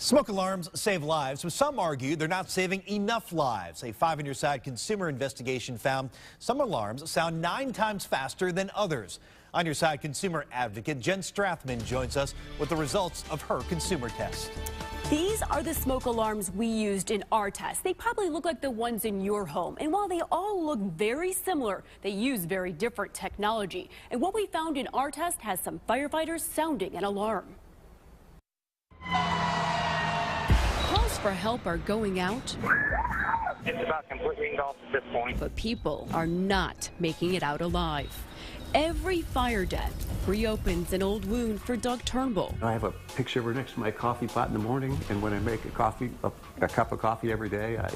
Smoke alarms save lives, but some argue they're not saving enough lives. A 5 On Your Side consumer investigation found some alarms sound 9 times faster than others. On Your Side consumer advocate Jen Strathman joins us with the results of her consumer test. These are the smoke alarms we used in our test. They probably look like the ones in your home. And while they all look very similar, they use very different technology. And what we found in our test has some firefighters sounding an alarm. Calls for help are going out. It's about completely engulfed at this point. But people are not making it out alive. Every fire death reopens an old wound for Doug Turnbull. I have a picture of her next to my coffee pot in the morning, and when I make a cup of coffee every day, I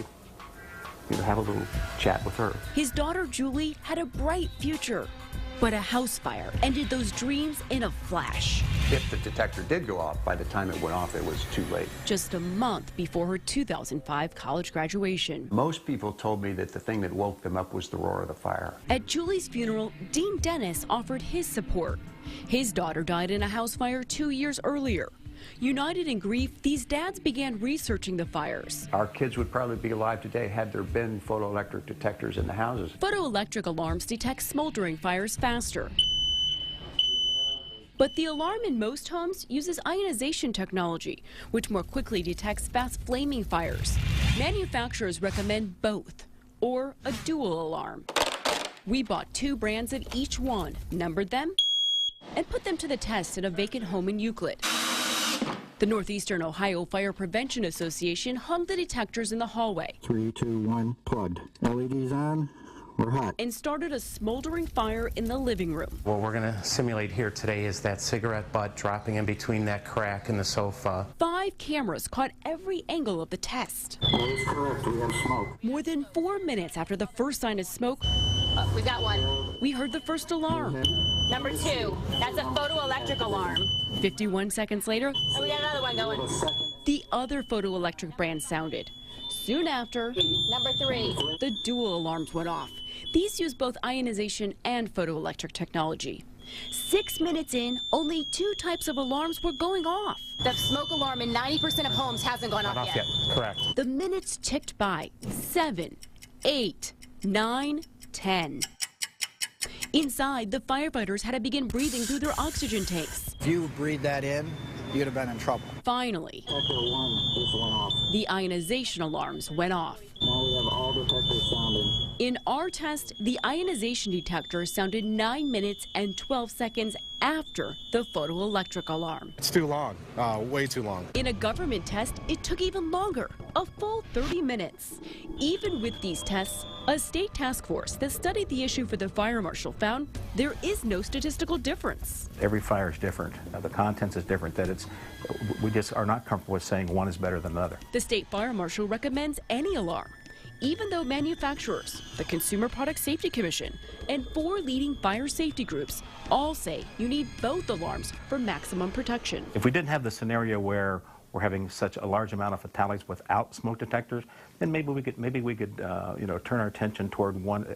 have a little chat with her. His daughter Julie had a bright future, but a house fire ended those dreams in a flash. If the detector did go off, by the time it went off, it was too late. Just a month before her 2005 college graduation. Most people told me that the thing that woke them up was the roar of the fire. At Julie's funeral, Dean Dennis offered his support. His daughter died in a house fire 2 years earlier. United in grief, these dads began researching the fires. Our kids would probably be alive today had there been photoelectric detectors in the houses. Photoelectric alarms detect smoldering fires faster. But the alarm in most homes uses ionization technology, which more quickly detects fast flaming fires. Manufacturers recommend both, or a dual alarm. We bought 2 brands of each one, numbered them, and put them to the test at a vacant home in Euclid. The Northeastern Ohio Fire Prevention Association hung the detectors in the hallway. 3, 2, 1, plugged. LEDs on. We're hot. And started a smoldering fire in the living room. What we're going to simulate here today is that cigarette butt dropping in between that crack in the sofa. 5 cameras caught every angle of the test. That is correct. We have smoke. More than 4 minutes after the first sign of smoke, We got one. we heard the first alarm. Number 2. That's a photoelectric alarm. 51 seconds later, And we got another one going. the other photoelectric brand sounded. Soon after, Number 3. the dual alarms went off. These use both ionization and photoelectric technology. 6 minutes in, only 2 types of alarms were going off. The smoke alarm in 90% of homes hasn't gone Not off off yet. yet. Correct. The minutes ticked by. 7, 8, 9, 10. Inside, the firefighters had to begin breathing through their oxygen tanks. If you breathed that in, you'd have been in trouble. Finally, Detector 1 just went off. the ionization alarms went off. Now we have all detectors sounding. In our test, the ionization detector sounded 9 minutes and 12 seconds after the photoelectric alarm. It's too long, way too long. In a government test, it took even longer, a full 30 minutes. Even with these tests, a state task force that studied the issue for the fire marshal found there is no statistical difference. Every fire is different. The contents is different. We just are not comfortable with saying one is better than another. The state fire marshal recommends any alarm, even though manufacturers, the Consumer Product Safety Commission, and 4 leading fire safety groups all say you need both alarms for maximum protection. If we didn't have the scenario where we're having such a large amount of fatalities without smoke detectors, then maybe we could turn our attention toward one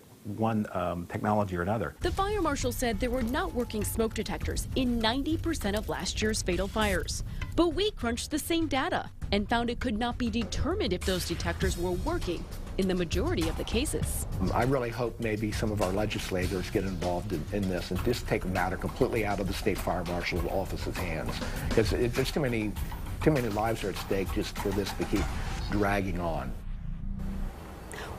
technology or another. The fire marshal said there were not working smoke detectors in 90% of last year's fatal fires. But we crunched the same data and found it could not be determined if those detectors were working in the majority of the cases. I really hope maybe some of our legislators get involved in this and just take the matter completely out of the state fire marshal's office's hands, because there's too many lives are at stake just for this to keep dragging on.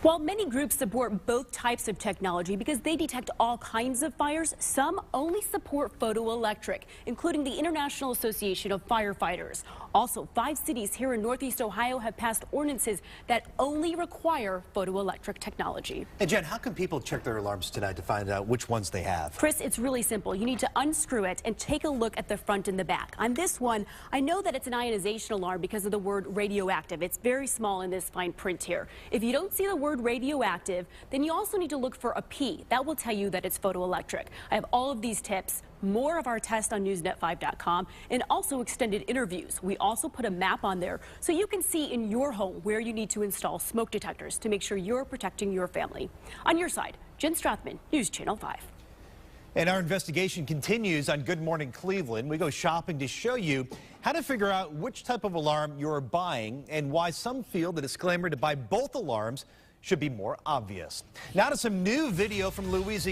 While many groups support both types of technology because they detect all kinds of fires, some only support photoelectric, including the International Association of Firefighters. Also, 5 cities here in Northeast Ohio have passed ordinances that only require photoelectric technology. Hey, Jen, how can people check their alarms tonight to find out which ones they have? Chris, it's really simple. You need to unscrew it and take a look at the front and the back. On this one, I know that it's an ionization alarm because of the word radioactive. It's very small in this fine print here. If you don't see the word radioactive, then you also need to look for a P. That will tell you that it's photoelectric. I have all of these tips, more of our test on newsnet5.com, and also extended interviews. We also put a map on there so you can see in your home where you need to install smoke detectors to make sure you're protecting your family. On your side, Jen Strathman, News Channel 5. And our investigation continues on Good Morning Cleveland. We go shopping to show you how to figure out which type of alarm you're buying, and why some feel the disclaimer to buy both alarms should be more obvious. Now to some new video from Louisiana.